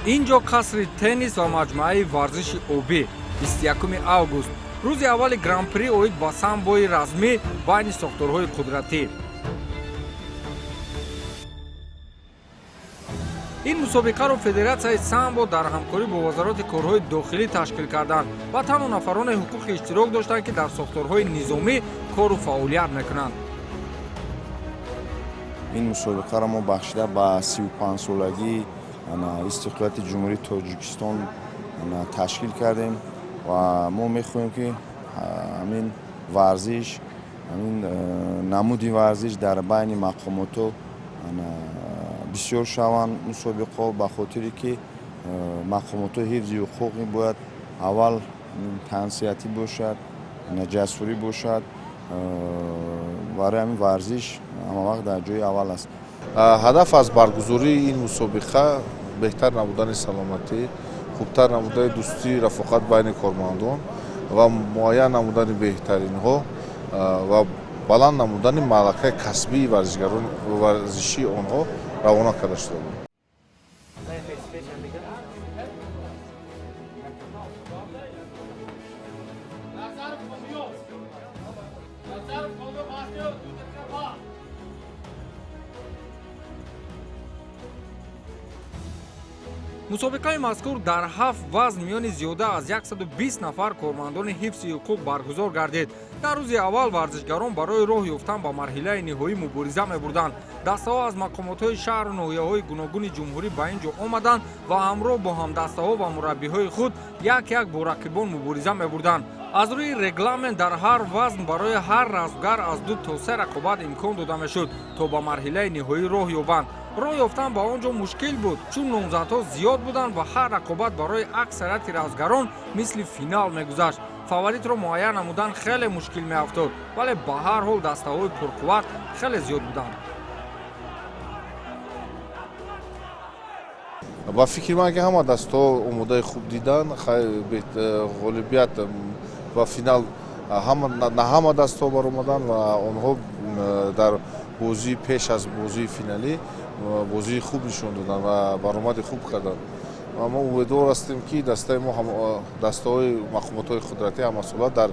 инҷо қасри теннис ва маҷмӯаи варзиши обӣ 21 август рӯзи аввали гран-при оид ба самбои размӣ байни сохторҳои қудратӣ. ин мусобиқаро федератсияи самбо дар ҳамкорӣ бо вазороти корҳои дохилӣ ташкил карданд ва танҳо нафароне ҳуқуқи иштирок доштанд ки дар сохторҳои низомӣ кору фаъолият мекунанд. ин мусобиқаро мо бахшида ба 35-солагии истиқлолияти ҷумҳурии Тоҷикистон ташкил кардем ва мо мехоҳем ки ҳамин варзиш, ҳамин намуди варзиш дар байни мақомото бисёр шаванд мусобиқо, ба хотире ки мақомотои ҳифзи ҳуқуқ мебояд аввал тансиятӣ бошад, ҷасурӣ бошад. барои ҳамин варзиш ҳамавақт дар ҷои аввал аст. ҳадаф аз баргузории ин мусобиқа беҳтар намудани саломатӣ, хубтар намудани дӯстӣ, рафоқат байни кормандон ва муайян намудани беҳтаринҳо ва баланд намудани малакаи касбии варзишгарони варзишии онҳо равона карда шуда буд. мусобиқаи мазкур дар 7 вазн миёни зиёда аз 120 нафар кормандони ҳифзи ҳуқуқ баргузор гардид. дар рӯзи аввал варзишгарон барои роҳ ёфтан ба марҳилаи ниҳоӣ мубориза мебурданд. дастаҳо аз мақомотҳои шаҳру ноҳияҳои гуногуни ҷумҳурӣ ба ин ҷо омаданд ва ҳамроҳ бо ҳамдастаҳо ва мураббиҳои худ як бо рақибон мубориза мебурданд. аз рӯи регламент дар ҳар вазн барои ҳар раздгар аз 2 то 3 рақобат имкон дода мешуд то ба марҳилаи ниҳоӣ роҳ ёбанд. роҳ ёфтан ба он ҷо мушкил буд, чун номзадҳо зиёд буданд ва ҳар рақобат барои аксарияти раздгарон мисли финал мегузашт. фаворитро муайян намудан хеле мушкил меафтод, вале ба ҳар ҳол дастаҳои пурқувват хеле зиёд буданд. ба фикри ман ки ҳама дастаҳо омодаи хуб дидан, ғолибият ва финал на ҳама дастаҳо баромаданд ва онҳо дар бозии пеш аз бозии финалӣ бозии хуб нишон доданд ва баромади хуб карданд. ва мо умедвор ҳастем ки дастаи мо дастаҳои мақомотҳои қудратӣ ҳамасола дар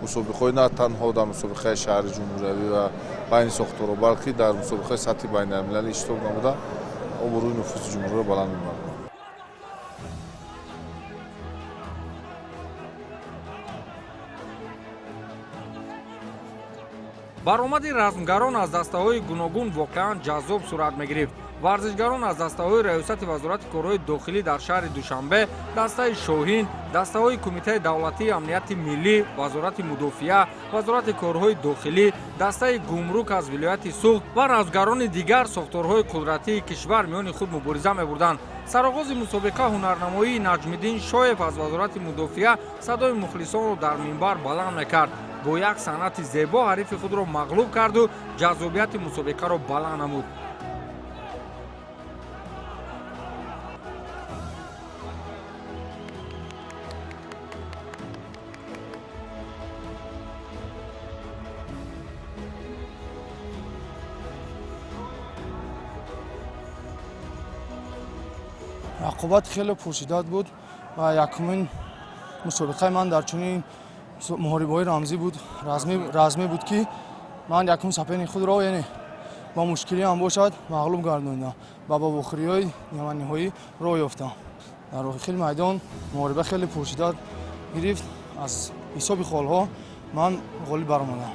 мусобиқаҳои на танҳо дар мусобиқаи шаҳри ҷумҳуриявӣ ва байни сохторҳо, балки дар мусобиқаи сатҳи байналмилалӣ иштирок намуда обрӯи нуфузи ҷумҳуриро баланд мебарем. баромади размгарон аз дастаҳои гуногун воқеан ҷаззоб сурат мегирифт. варзишгарон аз дастаҳои раёсати вазорати корҳои дохилӣ дар шаҳри Душанбе, дастаи Шоҳин, дастаҳои Кумитаи давлатии амнияти миллӣ, вазорати мудофиа, вазорати корҳои дохилӣ, дастаи гумрук аз вилояти Суғд ва размгарони дигар сохторҳои қудратии кишвар миёни худ мубориза мебурданд. сароғози мусобиқа ҳунарнамоии Наҷмиддин Шоев аз вазорати мудофиа садои мухлисонро дар минбар баланд мекард. бо як санъати зебо ҳарифи худро мағлуб карду ҷаззобияти мусобиқаро баланд намуд. рақобат хеле пуршиддат буд ва якумин мусобиқаи ман дар чунин муҳорибаҳои размӣ буд ки ман якум саперни худро яъне ба мушкилӣ ҳам бошад мағлуб гардонида ва ба охириҳои ниҳоӣ роҳ ёфтам. дар охили майдон муҳориба хеле пуршиддат гирифт. аз ҳисоби холҳо ман ғолиб баромадам.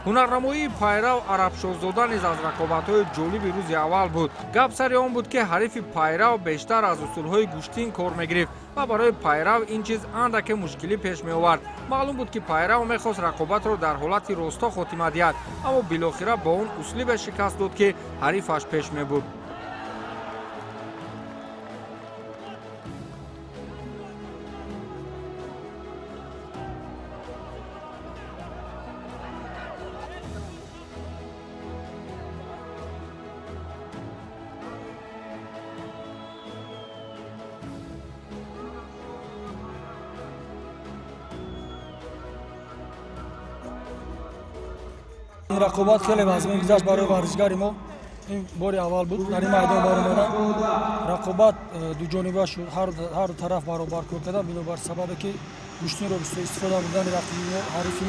ҳунарнамоии пайрав арабшохзода низ аз рақобатҳои ҷолиби рӯзи аввал буд. гап сари он буд ки ҳарифи пайрав бештар аз усулҳои гӯштин кор мегирифт ва барои пайрав ин чиз андаке мушкилӣ пеш меовард. маълум буд ки пайрав мехост рақобатро дар ҳолати росто хотима диҳад, аммо билохира бо он услубе шикаст дод ки ҳарифаш пеш мебурд. این رقابت خیلی وزمین گذشت برای ورزشکار ما. این بار اول بود در این میدان بار اومدن. رقابت دو جانبه شد، هر دو طرف برابر کردن بنابر سببی که گوشتین رو استفاده بودن رقیب حریف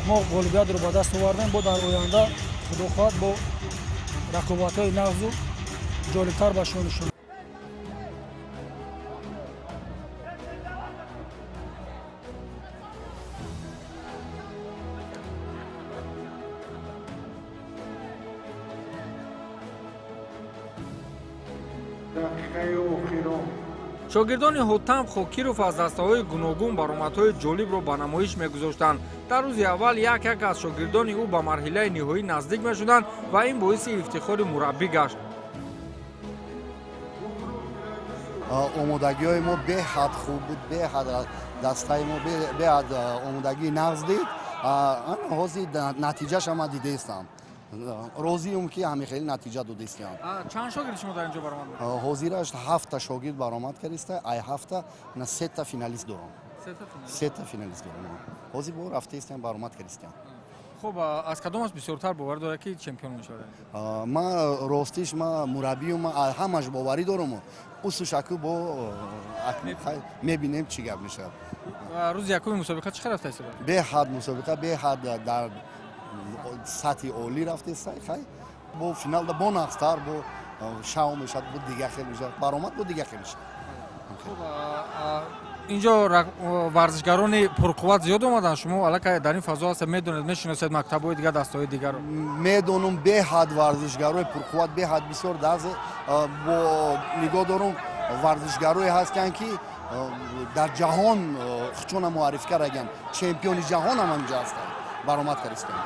ما غلبیت رو به دست آوردیم. با در آینده خدا خواهد با رقابت‌های نغز و جالب‌تر به شانشون. шогирдони ҳутам хокиров аз дастаҳои гуногун баромадҳои ҷолибро ба намоиш мегузоштанд. дар рӯзи аввал як аз шогирдони ӯ ба марҳилаи ниҳоӣ наздик мешуданд ва ин боиси ифтихори мураббӣ гашт. омодагиҳои мо беҳад хуб буд, беҳад дастаи мо беҳад омодагии нағз дид. ҳозир натиҷашама дидаистам. розиам ки ҳамин хеле натиҷа додистам. чанд шогирди шумо дар инҷо баромад буд? ҳозираш 7 шогирд баромад кардиста. ай 7 на 3 финалист дорам. 3 финалист дорам. ҳозир бо рафтаистам баромад кардистам. хуб, аз кадомаш бисёртар бовар дорад ки чемпион мешавад? ман ростиш ман мураббиюм ҳамаш боварӣ дорам. усушаку бо мебинем чӣ гап мешавад. рӯзи якуми мусобиқа чӣ қадар рафтаистед? беҳад мусобиқа беҳад дар сатҳи олӣ рафтеста. бо финалда бо нағзтар бо шав мешад, бо дигар хел мешад, баромад бо дигар хел мешад. инҷо варзишгарони пурқувват зиёд омаданд. шумо аллакай дар ин фазо ҳастед, медонед, мешиносед мактабҳои дигар, дастаҳои дигарро? медонам беҳад варзишгарои пурқувват беҳад бисёр даза бо нигоҳ дорам варзишгарое ҳастанд ки дар ҷаҳон хучона муарриф караган чемпиони ҷаҳон ҳам инҷо ҳастанд, баромад кардистанд.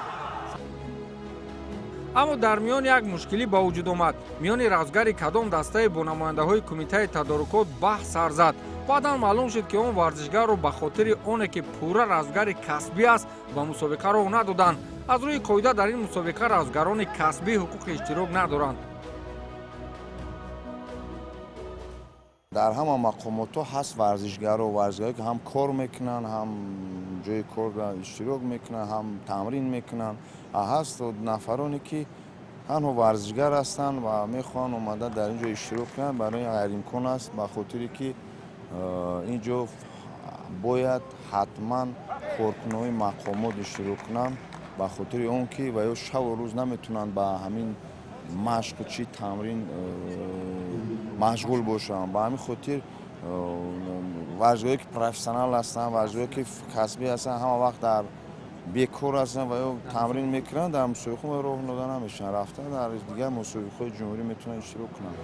аммо дар миён як мушкилӣ ба вуҷуд омад. миёни равзгари кадом дастае бо намояндаҳои кумитаи тадорукот баҳс сар зад. баъдан маълум шуд ки он варзишгарро ба хотири оне ки пурра равзгари касбӣ аст ба мусобиқа роҳ надоданд. аз рӯи қоида дар ин мусобиқа равзгарони касбӣ ҳуқуқи иштирок надоранд. дар ҳама мақомотҳо ҳаст варзишгаро ки ҳам кор мекунанд, ҳам ҷои кор иштирок мекунанд, ҳам тамрин мекунанд. ҳаст нафароне ки танҳо варзишгар ҳастанд ва мехоҳанд омада дар ин ҷо иштирок кунанд. барои ғайриимкон аст, ба хотире ки ин ҷо бояд ҳатман коркунҳои мақомот иштирок кунанд, ба хотири он ки ва ё шаву рӯз наметунанд ба ҳамин машқу чи тамрин машғул бошанд. ба ҳамин хотир варзишгоҳое ки профессионал ҳастанд, варзишгоҳое ки касбӣ ҳастанд, ҳама вақт дар бекор ҳастанд ва ё тамрин мекунанд, дар мусобиқаҳо роҳ дода намешаванд. рафта дар дигар мусобиқаҳои ҷумҳурӣ метавонанд иштирок кунанд.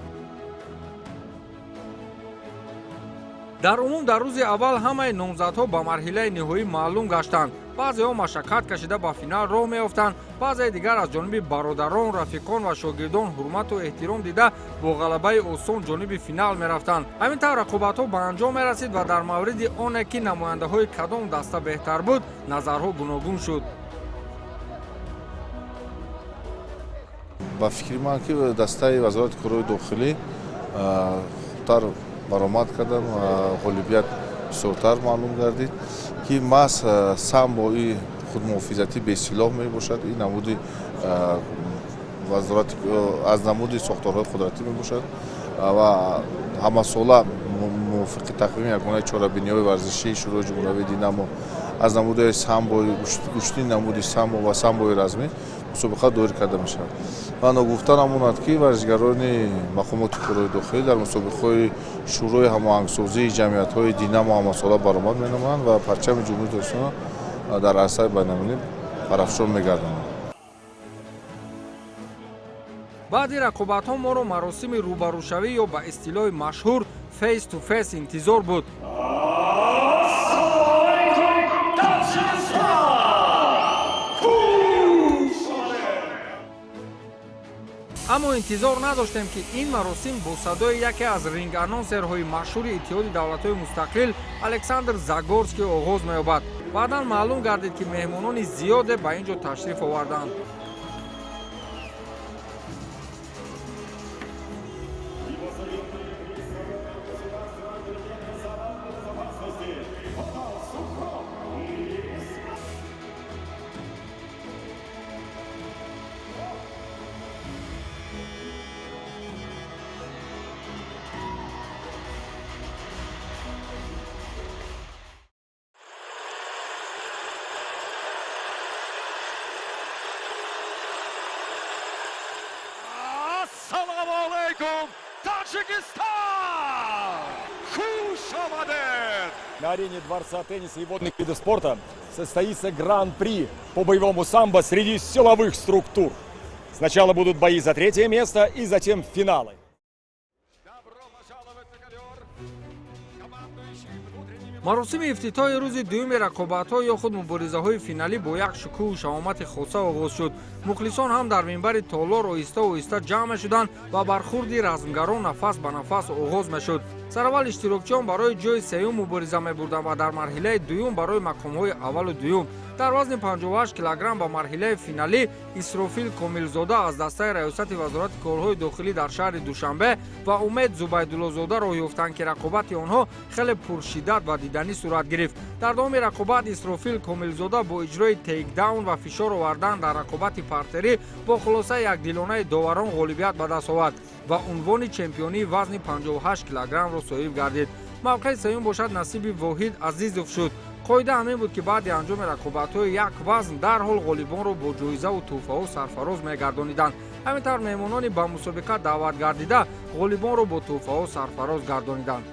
дар умум дар рӯзи аввал ҳамаи номзадҳо ба марҳилаи ниҳоӣ маълум гаштанд. баъзеҳо машаққат кашида ба финал роҳ меёфтанд, баъзеи дигар аз ҷониби бародарон, рафиқон ва шогирдон ҳурмату эҳтиром дида бо ғалабаи осон ҷониби финал мерафтанд. ҳамин тавр рақобатҳо ба анҷом мерасид ва дар мавриди оне ки намояндаҳои кадом даста беҳтар буд, назарҳо гуногун шуд. ба фикри ман ки дастаи вазорати корҳои дохилӣ хубтар баромад кардан ва ғолибият бисёртар маълум гардид ки маҳз самбои худмуҳофизатӣ бесилоҳ мебошад. ин намуди вазорати аз намуди сохторҳои қудратӣ мебошад ва ҳамасола мувофиқи тақвими ягонаи чорабиниҳои варзишии шӯрои ҷумҳуриявии динамо аз намудҳои самбои гӯштини намуди самбо ва самбои размӣ мусобиқа дойр карда мешавад. ва ногуфта намонад ки варзишгарони мақомоти корҳои дохилӣ дар мусобиқаҳои шӯрои ҳамоҳангсозии ҷамъиятҳои динамо ҳамасола баромад менамоянд ва парчами ҷумҳурии Tojikiston дар арсаи байналмилалӣ барафшон мегардонанд. баъди рақобатҳо моро маросими рӯбарӯшавӣ ё ба истилоҳи машҳур фейс ту фейс интизор буд. аммо интизор надоштем ки ин маросим бо садои яке аз ринг-анонсерҳои машҳури иттиҳоди давлатҳои мустақил Александр Загорский оғоз меёбад. баъдан маълум гардид ки меҳмонони зиёде ба ин ҷо ташриф оварданд. алейкум, Таджикистан! Хуш амадед! На арене Дворца тенниса и водных видов спорта состоится гран-при по боевому самбо среди силовых структур. Сначала будут бои за третье место и затем финалы. маросими ифтитоҳи рӯзи дуюми рақобатҳо ё худ муборизаҳои финалӣ бо як шукӯҳу шаомати хоса оғоз шуд. мухлисон ҳам дар минбари толор оҳиста оҳиста ҷамъ мешуданд ва бархурди размгарон нафас ба нафас оғоз мешуд. сараввал иштирокчиён барои ҷои сеюм мубориза мебурданд ва дар марҳилаи дуюм барои мақомҳои аввалу дуюм. дар вазни 58 килограмм ба марҳилаи финалӣ исрофил комилзода аз дастаи раёсати вазорати корҳои дохилӣ дар шаҳри душанбе ва умед зубайдуллозода роҳ ёфтанд ки рақобати онҳо хеле пуршиддат ва диданӣ сурат гирифт. дар давоми рақобат исрофил комилзода бо иҷрои тейкдаун ва фишор овардан дар рақобати партерӣ бо хулосаи якдилонаи доварон ғолибият ба даст овард ва унвони чемпионии вазни 58 килограммро соҳиб гардид. мавқеи сеюм бошад насиби воҳид азизов шуд. қоида ҳамин буд ки баъди анҷоми рақобатҳои як вазн дарҳол ғолибонро бо ҷоизаву тӯҳфаҳо сарфароз мегардониданд. ҳамин тавр меҳмонони ба мусобиқа даъват гардида ғолибонро бо тӯҳфаҳо сарфароз гардониданд.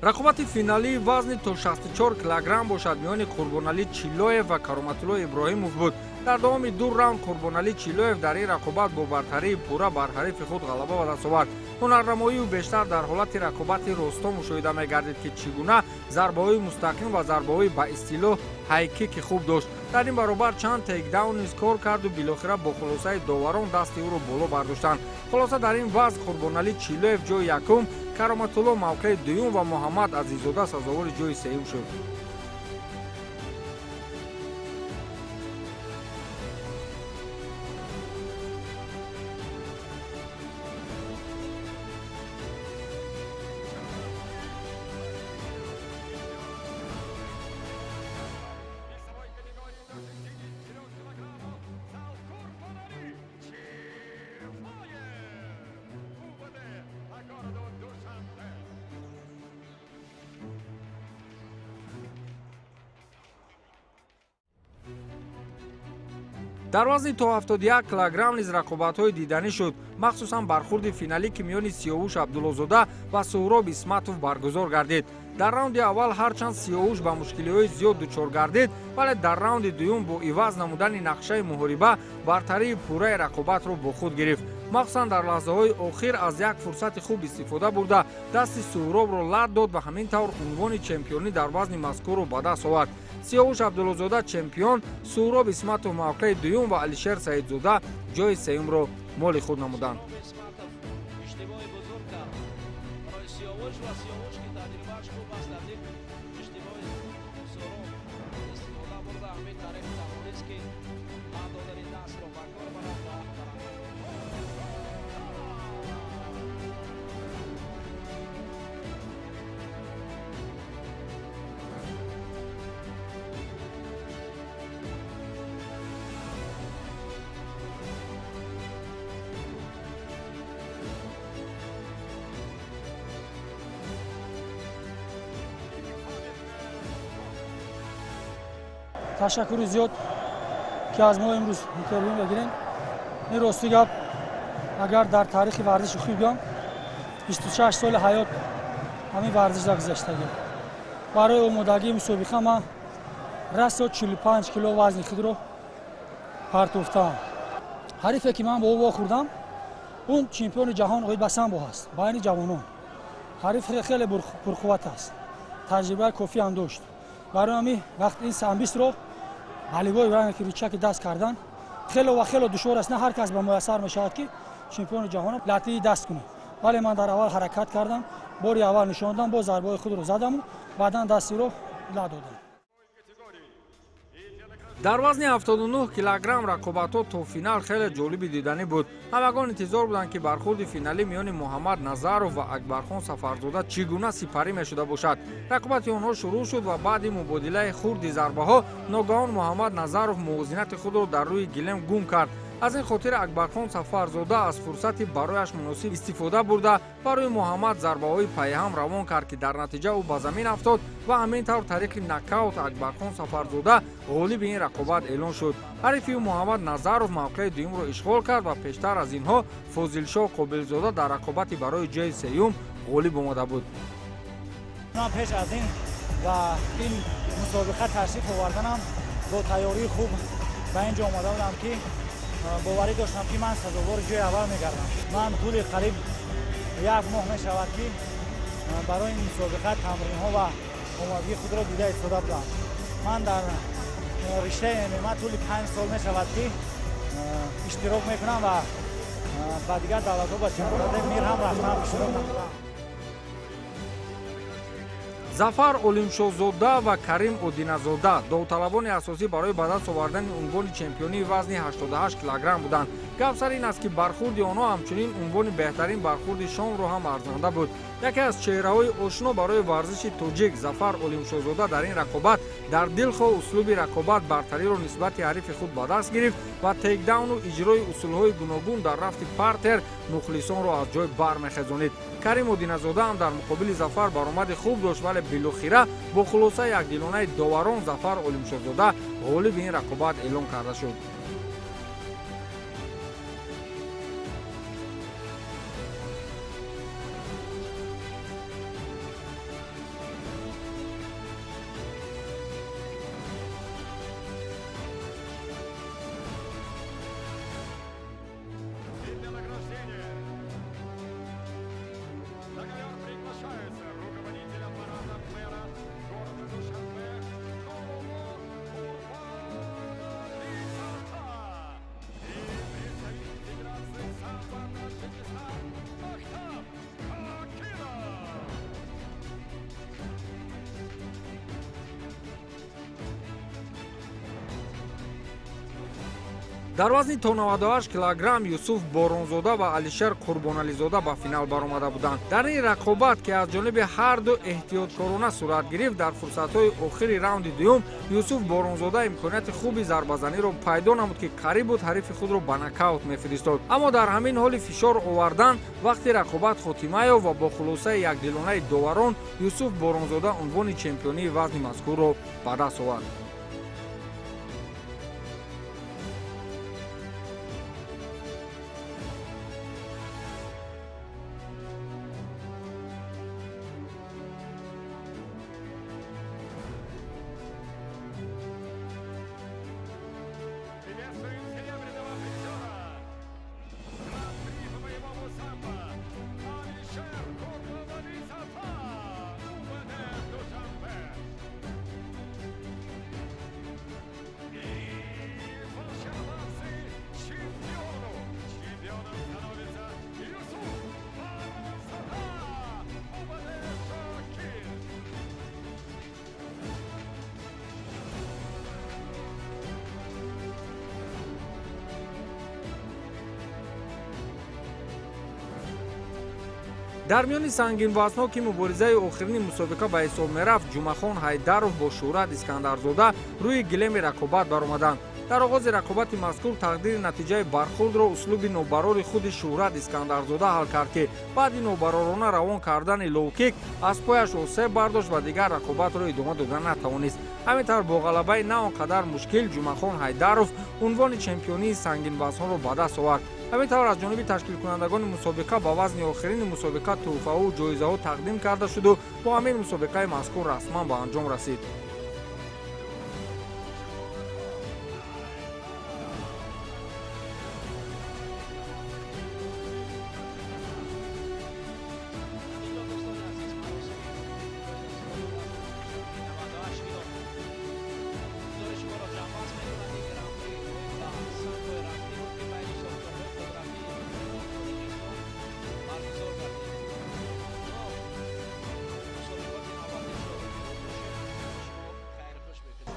рақобати финалии вазни то 64 килограмм бошад миёни қурбоналӣ чилоев ва кароматулло иброҳимов буд. дар давоми ду раунд қурбоналӣ чилоев дар ин рақобат бо бартарии пурра бар ҳарифи худ ғалаба ба даст овард. ҳунарнамоию бештар дар ҳолати рақобати росто мушоҳида мегардид ки чӣ гуна зарбаҳои мустақим ва зарбаҳои ба истилоҳ ҳайкики хуб дошт. дар ин баробар чанд тейкдаун низ кор карду билохира бо хулосаи доварон дасти ӯро боло бардоштанд. хулоса дар ин вазн қурбоналӣ чилоев ҷои якум, кароматулло мавқеи дуюм ва муҳаммад азизода сазовори ҷои сеюм шуд. дар вазни то 71 килограмм низ рақобатҳои диданӣ шуд, махсусан бархурди финалӣ ки миёни сиёҳуш абдуллозода ва суҳроб исматов баргузор гардид. дар раунди аввал ҳарчанд сиёҳуш ба мушкилиҳои зиёд дучор гардид, вале дар раунди дуюм бо иваз намудани нақшаи муҳориба бартарии пурраи рақобатро бо худ гирифт. махсусан дар лаҳзаҳои охир аз як фурсати хуб истифода бурда дасти суҳробро лад дод ва ҳамин тавр унвони чемпионӣ дар вазни мазкурро ба даст овард. сиёҳуш абдуллозода чемпион, суҳроб исматов мавқеи дуюм ва алишер саидзода ҷои сеюмро моли худ намуданд. ташаккури зиёд ки аз мо имрӯз интервю мегирем. ин рости гап агар дар таърихи варзиши худ биём 26 соли ҳаёт ҳамин варзишда гузаштагӣ. барои омодагии мусобиқа ман расо 45 кило вазни худро партофтам. ҳарифе ки ман бо ӯ вохӯрдам он чемпиони ҷаҳон оид басамбо ҳаст. байни ҷавонон ҳариф хеле пурқувват аст, таҷрибаи кофиам дошт. барои ҳамин вақт ин самбистро ҳаливои ранге ки рӯчаки даст кардан хело ва хело душвор аст. на ҳар кас ба муяссар мешавад ки чемпиони ҷаҳон латии даст кунад. вале ман дар аввал ҳаракат кардам, бори аввал нишондам, бо зарбаҳои худро задаму баъдан дастиро ла додам. дар вазни 79 килограмм рақобатҳо то финал хеле ҷолиби диданӣ буд. ҳамагон интизор буданд ки бархурди финалӣ миёни муҳаммад назаров ва акбархон сафарзода чӣ гуна сипарӣ мешуда бошад. рақобати онҳо шурӯъ шуд ва баъди мубодилаи хурди зарбаҳо ногаҳон муҳаммад назаров мувозинати худро дар рӯи гилем гум кард. аз ин хотир акбархон сафарзода аз фурсати барояш муносиб истифода бурда барои муҳаммад зарбаҳои пайҳам равон кард ки дар натиҷа ӯ ба замин афтод ва ҳамин тавр тариқи нокаут акбархон сафарзода ғолиби ин рақобат эълон шуд. ҳарифи ӯ муҳаммад назаров мавқеи дуюмро ишғол кард ва пештар аз инҳо фозилшоҳ қобилзода дар рақобати барои ҷои сеюм ғолиб омада буд. من پیش از این و این مسابقه تشریف آوردنم با تیاری خوب به اینجا آمده بودم که باوری داشتم که من سزاوار جای اول میگردم. من طول قریب یک ماه می شود که برای این مسابقه تمرین ها و آمادگی خود را دیده ایستاده بودم. من در رشته MMA طول 5 سال می شود که اشتراک میکنم و با دیگر دولت ها با چمپیونات میر هم رفتم اشتراک میکنم. зафар олимшоҳзода ва карим одиназода довталабони асосӣ барои ба даст овардани унвони чемпионии вазни 88 килограмм буданд. гап сар ин аст ки бархурди онҳо ҳамчунин унвони беҳтарин бархурди шомро ҳам арзонда буд. яке аз чеҳраҳои ошно барои варзиши тоҷик зафар олимшоҳзода дар ин рақобат дар дилхоҳ услуби рақобат бартариро нисбати ҳарифи худ ба даст гирифт ва тейкдауну иҷрои усулҳои гуногун дар рафти партер мухлисонро аз ҷой бармехезонид. карим одиназода ҳам дар муқобили зафар баромади хуб дошт, вале билохира бо хулосаи якдилонаи доварон зафар олимшоҳзода ғолиби ин рақобат эълон карда шуд. дар вазни то 98 килограмм Юсуф Боронзода ва Алишер Қурбонализода ба финал баромада буданд. дар ин рақобат ки аз ҷониби ҳар ду эҳтиёткорона сурат гирифт, дар фурсатҳои охири раунди дуюм Юсуф Боронзода имконияти хуби зарбазаниро пайдо намуд ки қариб буд ҳарифи худро ба нокаут мефиристод. аммо дар ҳамин ҳоли фишор овардан вақти рақобат хотима ёфт ва бо хулосаи якдилонаи доварон Юсуф Боронзода унвони чемпионии вазни мазкурро ба даст овард. дар миёни сангинвазнҳо ки муборизаи охирини мусобиқа ба ҳисоб мерафт, ҷумахон ҳайдаров бо шӯҳрат искандарзода рӯи гилеми рақобат баромаданд. дар оғози рақобати мазкур тақдири натиҷаи бархурдро услуби нобарори худи шӯҳрат искандарзода ҳал кард ки баъди нобаророна равон кардани лоукик аз пояш осеб бардошт ва дигар рақобатро идома дода натавонист. ҳамин тавр бо ғалабаи на он қадар мушкил ҷумахон ҳайдаров унвони чемпионии сангинвазнҳоро ба даст овард. ҳамин тавр аз ҷониби ташкилкунандагони мусобиқа ба вазни охирини мусобиқа тӯҳфаҳу ҷоизаҳо тақдим карда шуду бо ҳамин мусобиқаи мазкур расман ба анҷом расид.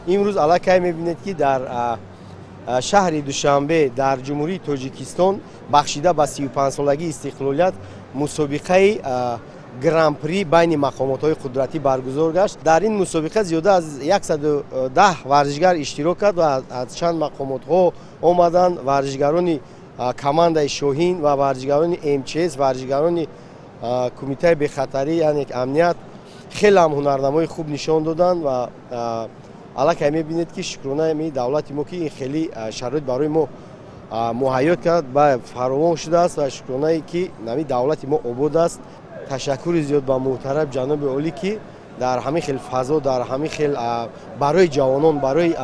امروز علاقه میبینید که در شهر دوشنبه در جمهوری تاجیکستان بخشیده به 35 سالگی استقلالیت مسابقه гран-при байни мақомотҳои қудратӣ баргузор гашт. Дар ин мусобиқа зиёда аз 110 варзишгар иштирок кард ва аз чанд мақомотҳо омаданд. Варзишгарони командаи Шоҳин ва варзишгарони МЧС, варзишгарони кумитаи бехатарӣ, яъне амният хеле ҳам ҳунарнамои хуб нишон доданд ва аллакай мебинед ки шукронаи давлати мо ки ин хеле шароит барои мо муҳайё кард ба фаровон шудааст ва шукронае ки нами давлати мо обод аст. Ташаккури зиёд ба муҳтарам ҷаноби олӣ ки дар ҳамин хел фазо, дар ҳамин хел барои ҷавонон, барои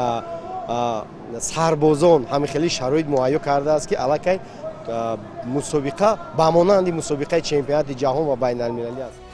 сарбозон ҳамин хели шароит муҳайё кардааст ки аллакай мусобиқа ба монанди мусобиқаи чемпионати ҷаҳон ва байналмилалӣ аст.